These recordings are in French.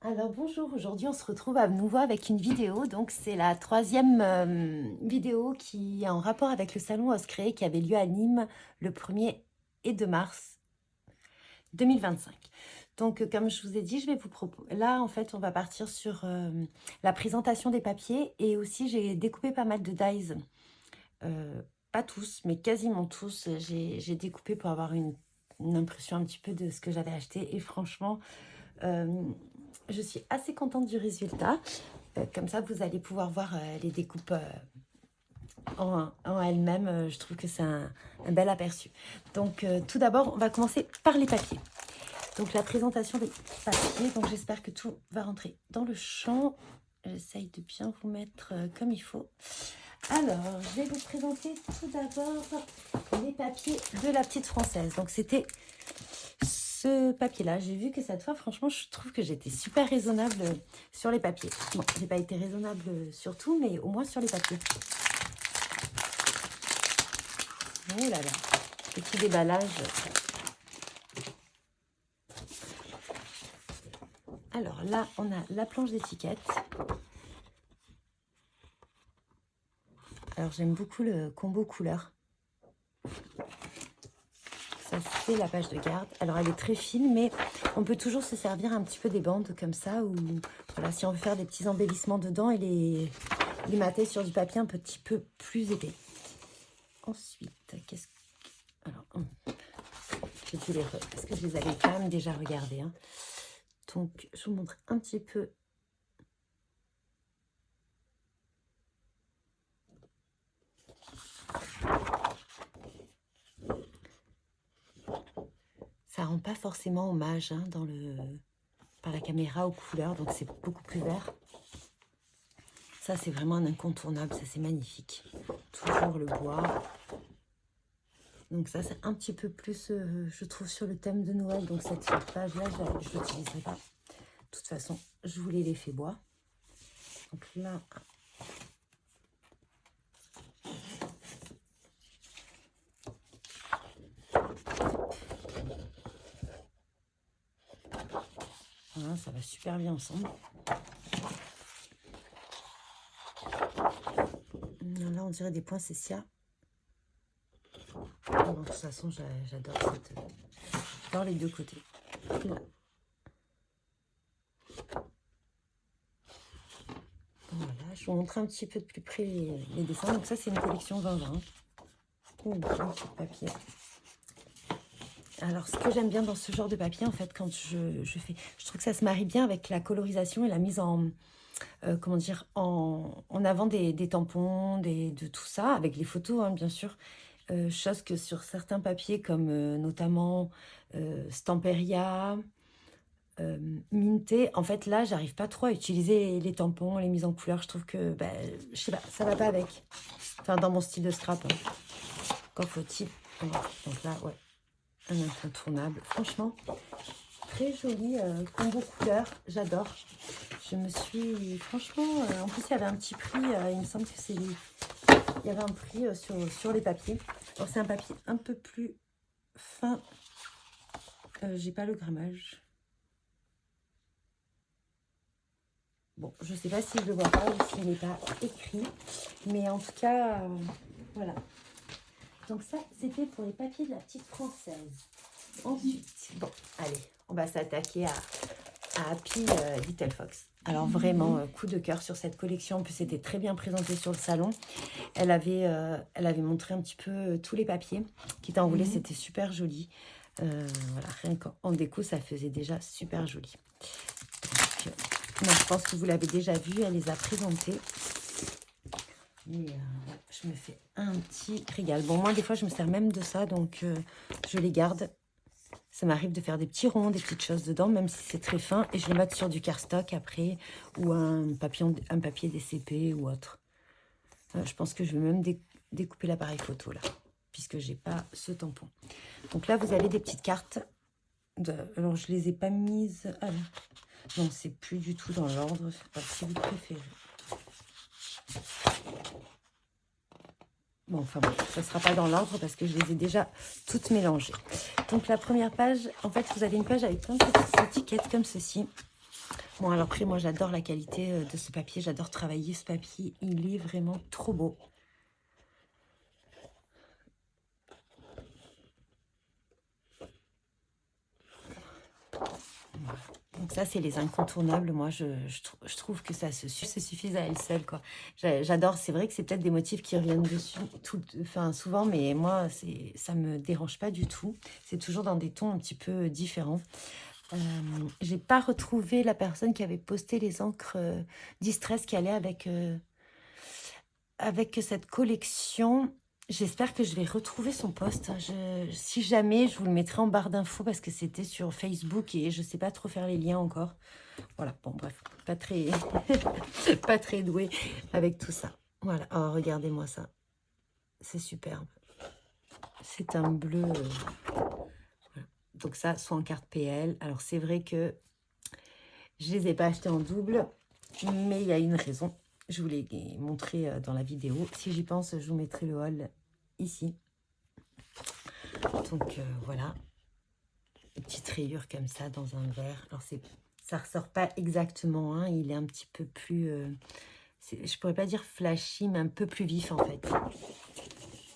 Alors bonjour, aujourd'hui on se retrouve à nouveau avec une vidéo, donc c'est la troisième vidéo qui est en rapport avec le salon Oscré qui avait lieu à Nîmes le 1er et 2 mars 2025. Donc comme je vous ai dit, je vais vous proposer, là en fait on va partir sur la présentation des papiers et aussi j'ai découpé pas mal de dies, pas tous mais quasiment tous, j'ai découpé pour avoir une impression un petit peu de ce que j'avais acheté et franchement je suis assez contente du résultat. Comme ça, vous allez pouvoir voir les découpes en elles-mêmes. Je trouve que c'est un bel aperçu. Donc, tout d'abord, on va commencer par les papiers. Donc, la présentation des papiers. Donc, j'espère que tout va rentrer dans le champ. J'essaye de bien vous mettre comme il faut. Alors, je vais vous présenter tout d'abord les papiers de la petite française. Donc, c'était ce papier-là. J'ai vu que cette fois, franchement, je trouve que j'étais super raisonnable sur les papiers. Bon, j'ai pas été raisonnable sur tout, mais au moins sur les papiers. Oh là là, petit déballage. Alors là, on a la planche d'étiquette. Alors, j'aime beaucoup le combo couleur. Ça, c'est la page de garde. Alors, elle est très fine, mais on peut toujours se servir un petit peu des bandes comme ça. Ou voilà, si on veut faire des petits embellissements dedans et les mater sur du papier un petit peu plus épais. Ensuite, qu'est-ce que... Alors, j'ai dû les parce que je les avais quand même déjà regardés. Hein. Donc, je vous montre un petit peu. Ça rend pas forcément hommage hein, par la caméra aux couleurs, donc c'est beaucoup plus vert. Ça, c'est vraiment un incontournable, ça c'est magnifique. Toujours le bois. Donc ça, c'est un petit peu plus, je trouve, sur le thème de Noël. Donc cette page-là, je ne l'utiliserai pas. De toute façon, je voulais l'effet bois. Donc là... Voilà, ça va super bien ensemble. Là, on dirait des points Cécia. Bon, de toute façon, j'adore j'adore les deux côtés. Là. Voilà, je vous montre un petit peu de plus près les dessins. Donc ça, c'est une collection 2020. Oh, papier. Alors, ce que j'aime bien dans ce genre de papier, en fait, quand je fais... Je trouve que ça se marie bien avec la colorisation et la mise en... comment dire, en avant des tampons, de tout ça, avec les photos, hein, bien sûr. Chose que sur certains papiers, comme notamment Stamperia, Minté, en fait, là, j'arrive pas trop à utiliser les tampons, les mises en couleur. Je trouve que, bah, je sais pas, ça va pas avec. Enfin, dans mon style de scrap. Hein. Quand faut-il... Donc là, ouais, un incontournable. Franchement, très joli combo couleur, j'adore. Je me suis, franchement, en plus il y avait un petit prix, il me semble que c'est il y avait un prix sur les papiers. Alors c'est un papier un peu plus fin, j'ai pas le grammage. Bon, je sais pas si je le vois pas ou s'il n'est pas écrit, mais en tout cas, voilà. Donc ça, c'était pour les papiers de la petite française. Ensuite, bon, allez, on va s'attaquer à Happy Little Fox. Alors vraiment, coup de cœur sur cette collection. En plus, c'était très bien présenté sur le salon. Elle avait montré un petit peu tous les papiers qui étaient enroulés. C'était super joli. Voilà, rien qu'en déco, ça faisait déjà super joli. Donc, je pense que vous l'avez déjà vu. Elle les a présentés. Mais je me fais un petit régal. Bon, moi, des fois, je me sers même de ça. Donc, je les garde. Ça m'arrive de faire des petits ronds, des petites choses dedans, même si c'est très fin. Et je le mets sur du cardstock après, ou un papier DCP ou autre. Je pense que je vais même découper l'appareil photo, là, puisque j'ai pas ce tampon. Donc là, vous avez des petites cartes. Alors, je les ai pas mises... Ah, non, c'est plus du tout dans l'ordre. Si vous préférez. Bon, enfin bon, ça ne sera pas dans l'ordre parce que je les ai déjà toutes mélangées. Donc la première page, en fait, vous avez une page avec plein de petites étiquettes comme ceci. Bon, alors après, moi, j'adore la qualité de ce papier. J'adore travailler ce papier. Il est vraiment trop beau. Donc ça, c'est les incontournables. Moi, je trouve que ça se suffit à elle seule, quoi. J'adore. C'est vrai que c'est peut-être des motifs qui reviennent dessus enfin, souvent, mais moi, ça me dérange pas du tout. C'est toujours dans des tons un petit peu différents. J'ai pas retrouvé la personne qui avait posté les encres Distress qui allait avec cette collection. J'espère que je vais retrouver son post. Si jamais, je vous le mettrai en barre d'infos parce que c'était sur Facebook et je sais pas trop faire les liens encore. Voilà, bon bref, pas très, pas très douée avec tout ça. Voilà, oh, regardez-moi ça. C'est superbe. C'est un bleu. Voilà. Donc ça, soit en carte PL. Alors c'est vrai que je les ai pas achetés en double, mais il y a une raison. Je vous l'ai montré dans la vidéo. Si j'y pense, je vous mettrai le haul ici. Donc voilà, une petite rayure comme ça dans un verre. Alors ça ressort pas exactement, hein, il est un petit peu plus, je pourrais pas dire flashy, mais un peu plus vif en fait.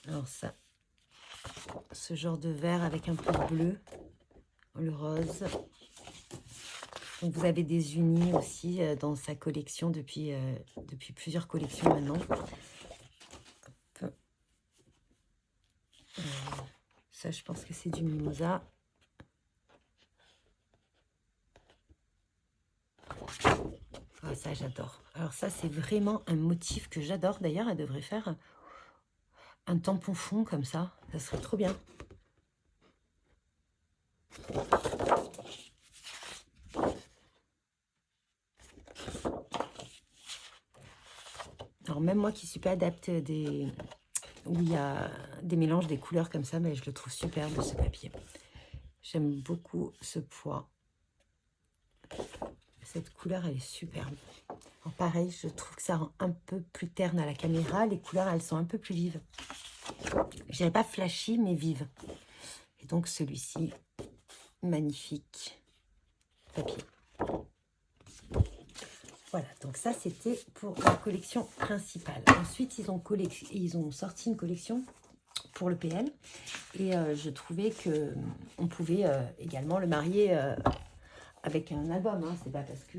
Alors ça, ce genre de verre avec un peu de bleu, le rose. Donc vous avez des unis aussi dans sa collection depuis plusieurs collections maintenant. Ça, je pense que c'est du mimosa. Ah, ça, j'adore. Alors ça, c'est vraiment un motif que j'adore. D'ailleurs, elle devrait faire un tampon fond comme ça. Ça serait trop bien. Alors même moi qui suis pas adepte où il y a des mélanges des couleurs comme ça, mais je le trouve superbe ce papier. J'aime beaucoup ce poids. Cette couleur, elle est superbe. Alors, pareil, je trouve que ça rend un peu plus terne à la caméra. Les couleurs, elles sont un peu plus vives. Je dirais pas flashy, mais vives. Et donc celui-ci, magnifique papier. Voilà, donc ça c'était pour la collection principale. Ensuite, ils ont sorti une collection pour le PL et je trouvais que on pouvait également le marier avec un album. Hein. C'est pas parce que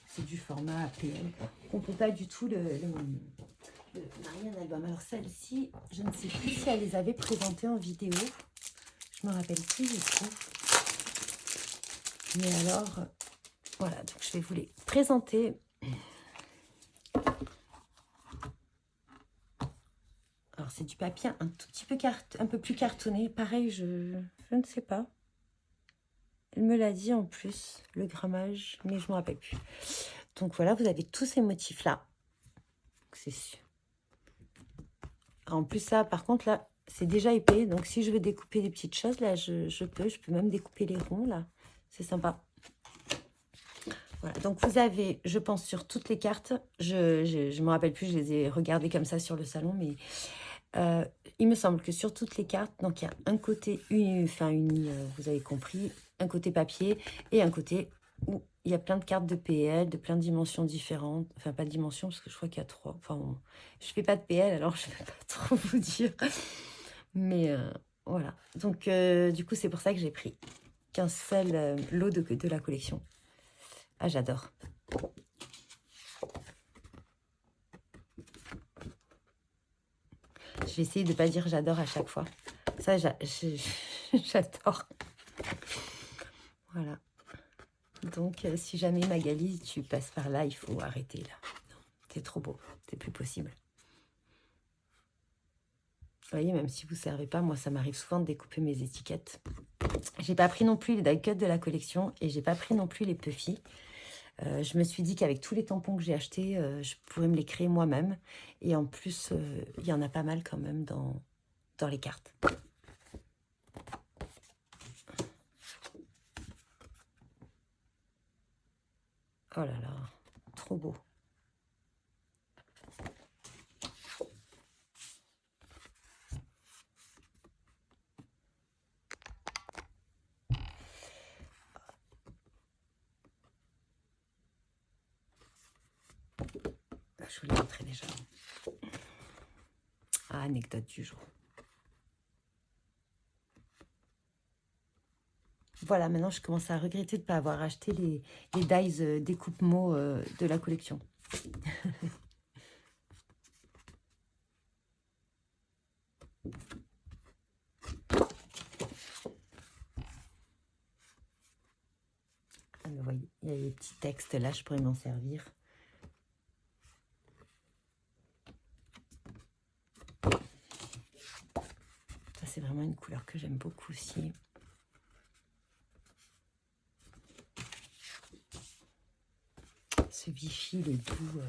c'est du format PL qu'on peut pas du tout le marier un album. Alors celle-ci, je ne sais plus si elle les avait présentées en vidéo. Je me rappelle plus du tout. Mais alors, voilà, donc je vais vous les présenter. Alors, c'est du papier un tout petit peu un peu plus cartonné. Pareil, je ne sais pas. Elle me l'a dit en plus, le grammage, mais je ne me rappelle plus. Donc voilà, vous avez tous ces motifs-là. C'est sûr. En plus, ça, par contre, là, c'est déjà épais. Donc, si je veux découper des petites choses, là, je peux. Je peux même découper les ronds, là. C'est sympa. Voilà, donc vous avez, je pense, sur toutes les cartes, je me rappelle plus, je les ai regardées comme ça sur le salon, mais il me semble que sur toutes les cartes, donc il y a un côté uni, vous avez compris, un côté papier et un côté où il y a plein de cartes de PL, de plein de dimensions différentes. Enfin, pas de dimensions, parce que je crois qu'il y a 3. Enfin, je fais pas de PL, alors je ne vais pas trop vous dire. Mais voilà. Donc, du coup, c'est pour ça que j'ai pris qu'un seul lot de la collection. Ah, j'adore. Je vais essayer de ne pas dire j'adore à chaque fois. Ça, j'adore. Voilà. Donc, si jamais Magali, tu passes par là, il faut arrêter là. C'est trop beau. C'est plus possible. Vous voyez, même si vous ne servez pas, moi, ça m'arrive souvent de découper mes étiquettes. J'ai pas pris non plus les die cuts de la collection et j'ai pas pris non plus les Puffy. Je me suis dit qu'avec tous les tampons que j'ai achetés, je pourrais me les créer moi-même. Et en plus, il y en a pas mal quand même dans les cartes. Oh là là, trop beau. Je vous l'ai montré déjà. Ah, anecdote du jour. Voilà, maintenant je commence à regretter de ne pas avoir acheté les dies découpe-mots de la collection. Ah, vous voyez, il y a les petits textes là, je pourrais m'en servir. Ça, c'est vraiment une couleur que j'aime beaucoup aussi. Ce Vichy, il est doux.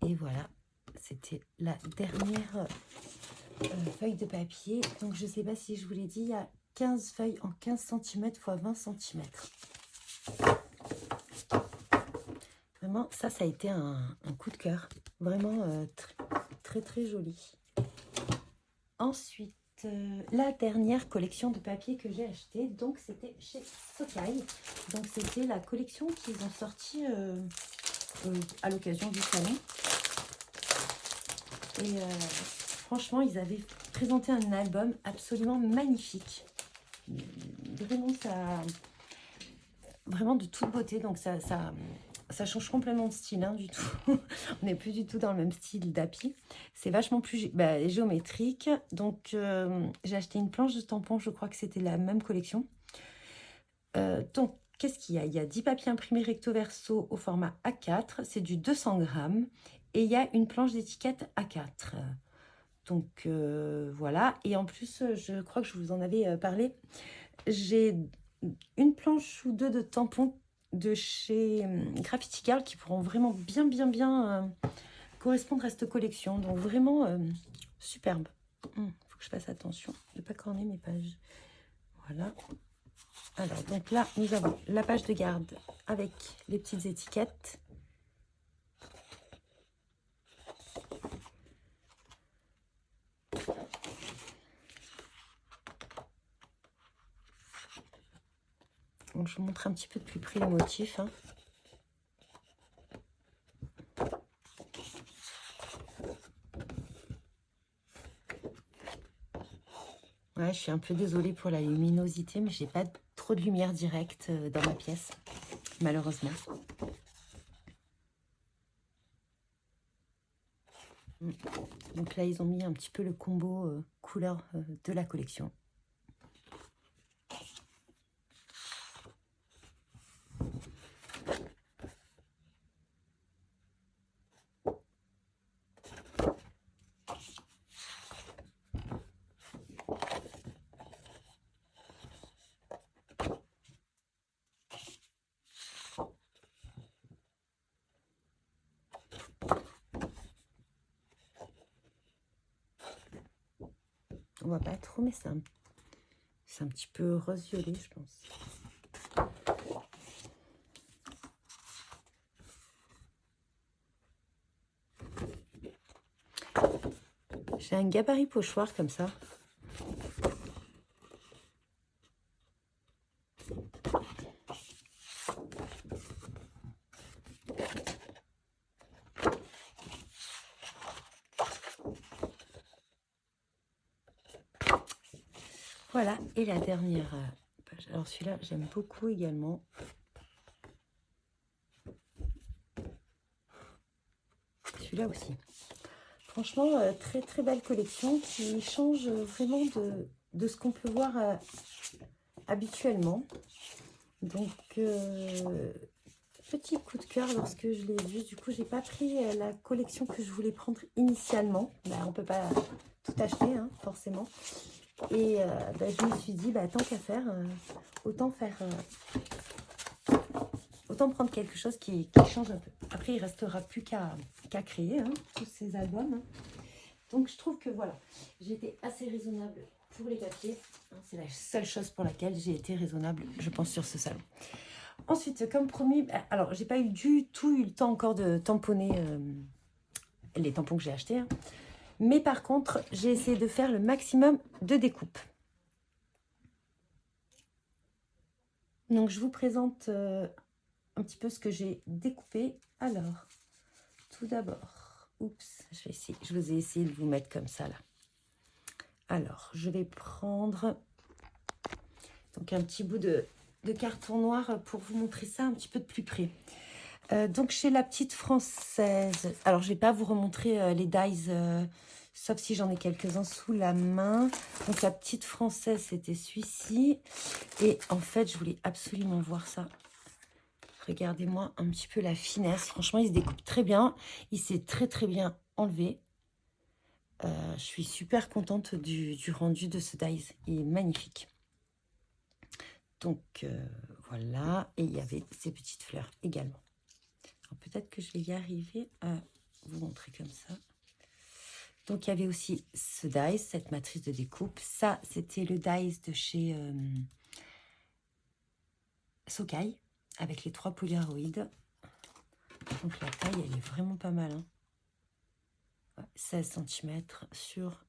Et voilà, c'était la dernière feuille de papier. Donc, je ne sais pas si je vous l'ai dit, il y a 15 feuilles en 15 cm x 20 cm. Vraiment, ça a été un coup de cœur. Vraiment très joli. Ensuite, la dernière collection de papier que j'ai acheté, donc c'était chez Sokkai. Donc c'était la collection qu'ils ont sortie à l'occasion du salon. Et franchement, ils avaient présenté un album absolument magnifique. Vraiment de toute beauté. Donc ça change complètement de style, hein, du tout. On n'est plus du tout dans le même style d'Happy. C'est vachement plus géométrique. Donc, j'ai acheté une planche de tampons. Je crois que c'était la même collection. Donc, qu'est-ce qu'il y a? Il y a 10 papiers imprimés recto verso au format A4. C'est du 200 grammes. Et il y a une planche d'étiquette A4. Donc, voilà. Et en plus, je crois que je vous en avais parlé. J'ai une planche ou deux de tampons de chez Graffiti Girl qui pourront vraiment bien correspondre à cette collection. Donc vraiment superbe. Faut que je fasse attention de ne pas corner mes pages. Voilà. Alors, donc là, nous avons la page de garde avec les petites étiquettes. Donc, je vous montre un petit peu de plus près les motifs. Hein. Ouais, je suis un peu désolée pour la luminosité, mais j'ai pas trop de lumière directe dans ma pièce, malheureusement. Donc là, ils ont mis un petit peu le combo couleur de la collection. On voit pas trop, mais c'est un petit peu rose violet, je pense. J'ai un gabarit pochoir comme ça. Voilà, et la dernière page. Alors celui-là, j'aime beaucoup également. Celui-là aussi. Franchement, très belle collection qui change vraiment de ce qu'on peut voir habituellement. Donc, petit coup de cœur lorsque je l'ai vu. Du coup, j'ai pas pris la collection que je voulais prendre initialement. On ne peut pas tout acheter, hein, forcément. Et je me suis dit, tant qu'à faire, autant prendre quelque chose qui change un peu. Après, il ne restera plus qu'à créer, hein, tous ces albums. Hein. Donc, je trouve que voilà, j'ai été assez raisonnable pour les papiers. C'est la seule chose pour laquelle j'ai été raisonnable, je pense, sur ce salon. Ensuite, comme promis, alors j'ai pas eu du tout eu le temps encore de tamponner les tampons que j'ai achetés. Hein. Mais par contre, j'ai essayé de faire le maximum de découpes. Donc je vous présente un petit peu ce que j'ai découpé. Alors, tout d'abord, oups, je vous ai essayé de vous mettre comme ça là. Alors, je vais prendre donc un petit bout de carton noir pour vous montrer ça un petit peu de plus près. Donc chez la petite française, alors je vais pas vous remontrer les dies, sauf si j'en ai quelques-uns sous la main. Donc la petite française, c'était celui-ci. Et en fait, je voulais absolument voir ça. Regardez-moi un petit peu la finesse. Franchement, il se découpe très bien. Il s'est très très bien enlevé. Je suis super contente du rendu de ce dies. Il est magnifique. Donc voilà. Et il y avait ces petites fleurs également. Peut-être que je vais y arriver à vous montrer comme ça. Donc, il y avait aussi ce dies, cette matrice de découpe. Ça, c'était le dies de chez Sokai, avec les 3 polaroïdes. Donc, la taille, elle est vraiment pas mal. Hein. Ouais, 16 cm sur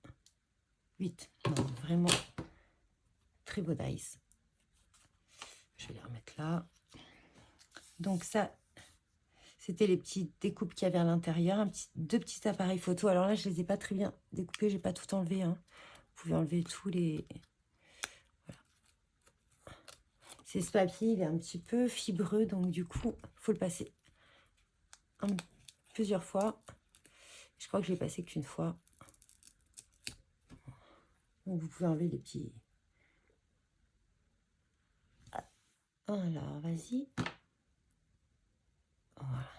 8. Donc, vraiment très beau dies. Je vais les remettre là. Donc, ça, c'était les petites découpes qu'il y avait à l'intérieur. Deux petits appareils photo. Alors là, je ne les ai pas très bien découpés. Je n'ai pas tout enlevé. Hein. Vous pouvez enlever tous les... Voilà. C'est ce papier, il est un petit peu fibreux. Donc du coup, il faut le passer plusieurs fois. Je crois que je l'ai passé qu'une fois. Donc vous pouvez enlever les petits... Alors, vas-y. Voilà.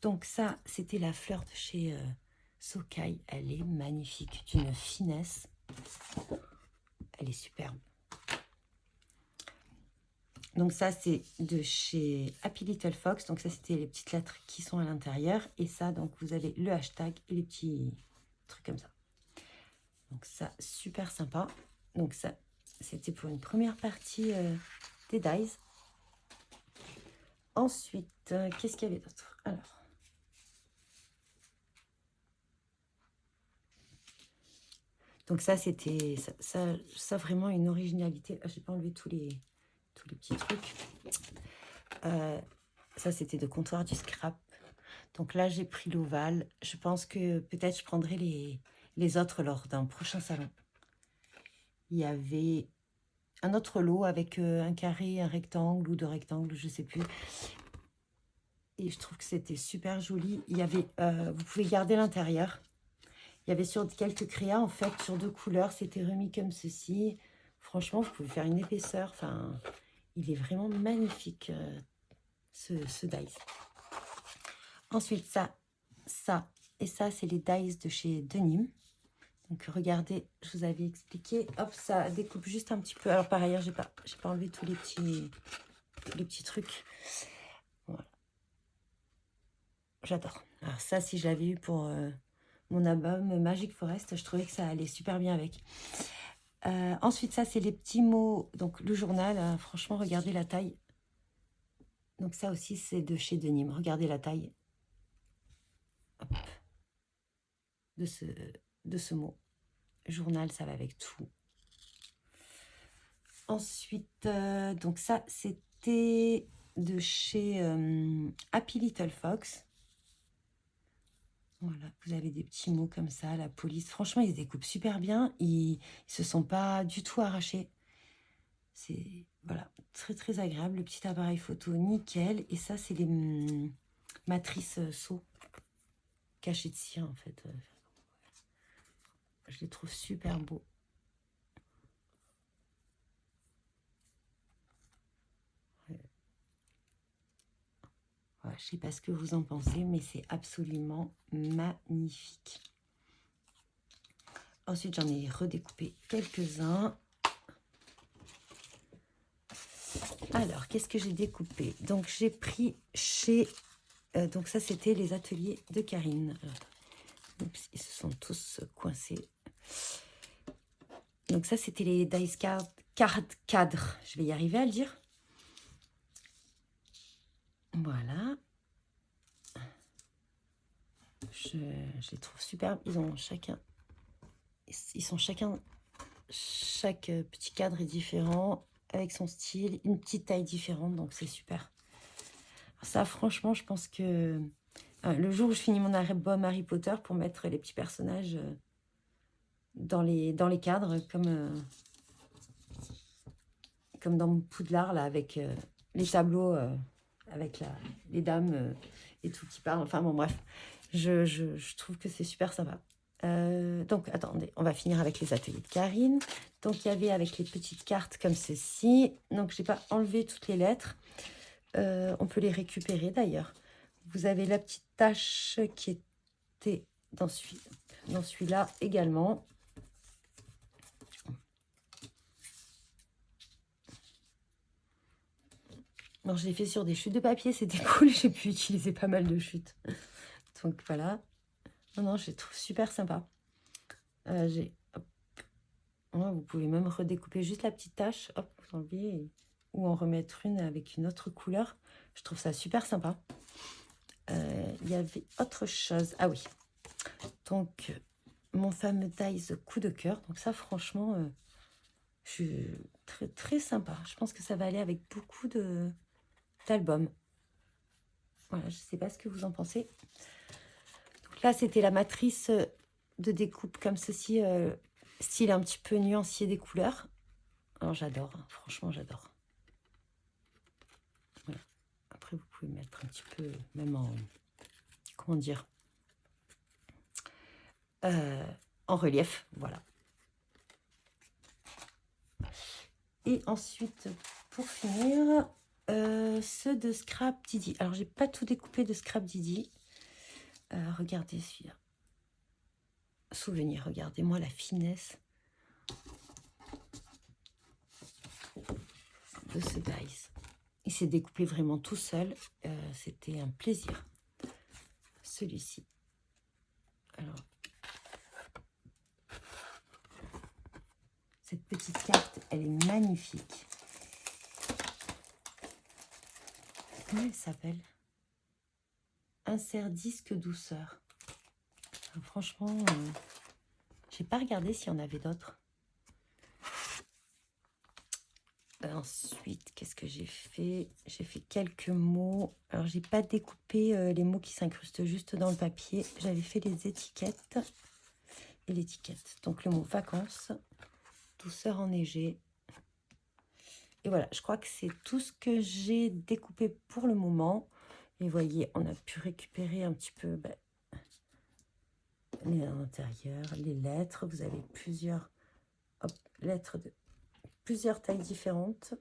Donc ça, c'était la fleur de chez Sokai. Elle est magnifique, d'une finesse. Elle est superbe. Donc ça, c'est de chez Happy Little Fox. Donc ça, c'était les petites lettres qui sont à l'intérieur. Et ça, donc vous avez le hashtag et les petits trucs comme ça. Donc ça, super sympa. Donc ça, c'était pour une première partie des dies. Ensuite, qu'est-ce qu'il y avait d'autre? Alors, donc ça, c'était ça vraiment une originalité. Je n'ai pas enlevé tous les petits trucs. Ça, c'était de comptoir du scrap. Donc là, j'ai pris l'ovale. Je pense que peut-être je prendrai les autres lors d'un prochain salon. Il y avait un autre lot avec un carré, un rectangle ou 2 rectangles, je ne sais plus. Et je trouve que c'était super joli. Il y avait, vous pouvez garder l'intérieur. Il y avait sur quelques créas, en fait, sur 2 couleurs. C'était remis comme ceci. Franchement, vous pouvez faire une épaisseur. Enfin, il est vraiment magnifique, ce dies. Ensuite, ça et ça, c'est les dies de chez Denim. Donc, regardez, je vous avais expliqué. Hop, ça découpe juste un petit peu. Alors, par ailleurs, j'ai pas enlevé tous les petits trucs. Voilà. J'adore. Alors, ça, si je l'avais eu pour mon album Magic Forest, je trouvais que ça allait super bien avec. Ensuite, ça, c'est les petits mots. Donc, le journal, franchement, regardez la taille. Donc, ça aussi, c'est de chez Denim. Regardez la taille. Hop. De ce mot. Journal, ça va avec tout. Ensuite, donc ça, c'était de chez Happy Little Fox. Voilà, vous avez des petits mots comme ça, la police. Franchement, ils se découpent super bien. Ils se sont pas du tout arrachés. C'est, voilà, très très agréable. Le petit appareil photo, nickel. Et ça, c'est les matrices Sceaux cachées de cire, en fait. Je les trouve super beaux. Voilà, je ne sais pas ce que vous en pensez, mais c'est absolument magnifique. Ensuite, j'en ai redécoupé quelques-uns. Alors, qu'est-ce que j'ai découpé? Donc, j'ai pris chez... donc, ça, c'était les ateliers de Karine. Oups, ils se sont tous coincés. Donc, ça, c'était les dice card cadre. Je vais y arriver à le dire. Voilà. Je les trouve superbes. Chaque petit cadre est différent, avec son style, une petite taille différente, donc c'est super. Ça, franchement, je pense que le jour où je finis mon album Harry Potter, pour mettre les petits personnages dans les cadres, comme dans Poudlard, là, avec les tableaux, avec les dames et tout qui parlent. Enfin bon, bref, je trouve que c'est super sympa. Donc, attendez, on va finir avec les ateliers de Karine. Donc, il y avait avec les petites cartes comme ceci. Donc, je n'ai pas enlevé toutes les lettres. On peut les récupérer d'ailleurs. Vous avez la petite tache qui était dans celui-là également. Alors, je l'ai fait sur des chutes de papier, c'était cool. J'ai pu utiliser pas mal de chutes. Donc, voilà. Non, je les trouve super sympa. Vous pouvez même redécouper juste la petite tache. Hop, vous enlevez. Ou en remettre une avec une autre couleur. Je trouve ça super sympa. Il y avait autre chose. Ah oui. Donc, mon fameux Dies coup de cœur. Donc ça, franchement, je suis très, très sympa. Je pense que ça va aller avec beaucoup d'albums. Voilà, je ne sais pas ce que vous en pensez. Donc là, c'était la matrice de découpe comme ceci, style un petit peu nuancier des couleurs. Alors, j'adore. Hein, franchement, j'adore. Voilà. Après, vous pouvez mettre un petit peu, même en... Comment dire, en relief, voilà. Et ensuite, pour finir, ceux de Scrap Didi. Alors, j'ai pas tout découpé de Scrap Didi. Regardez celui-là. Souvenir, regardez-moi la finesse de ce dice. Il s'est découpé vraiment tout seul. C'était un plaisir. Celui-ci. Alors, cette petite carte, elle est magnifique. Comment elle s'appelle? Insert disque douceur. Alors, franchement, j'ai pas regardé s'il y en avait d'autres. Ensuite, qu'est-ce que j'ai fait? J'ai fait quelques mots. Alors, j'ai pas découpé les mots qui s'incrustent juste dans le papier. J'avais fait les étiquettes et l'étiquette. Donc, le mot vacances, douceur enneigée. Et voilà, je crois que c'est tout ce que j'ai découpé pour le moment. Et vous voyez, on a pu récupérer un petit peu les intérieurs, les lettres. Vous avez plusieurs lettres de plusieurs tailles différentes.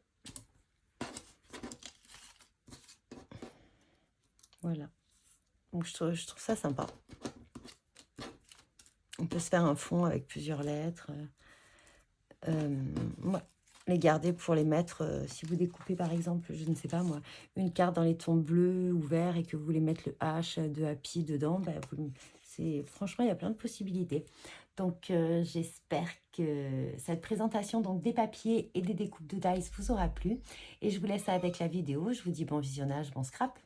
Voilà. Donc, je trouve ça sympa. On peut se faire un fond avec plusieurs lettres. Ouais. Les garder pour les mettre, si vous découpez par exemple, je ne sais pas moi, une carte dans les tons bleus ou verts et que vous voulez mettre le H de Happy dedans, franchement, il y a plein de possibilités. Donc, j'espère que cette présentation donc, des papiers et des découpes de dice vous aura plu. Et je vous laisse avec la vidéo. Je vous dis bon visionnage, bon scrap.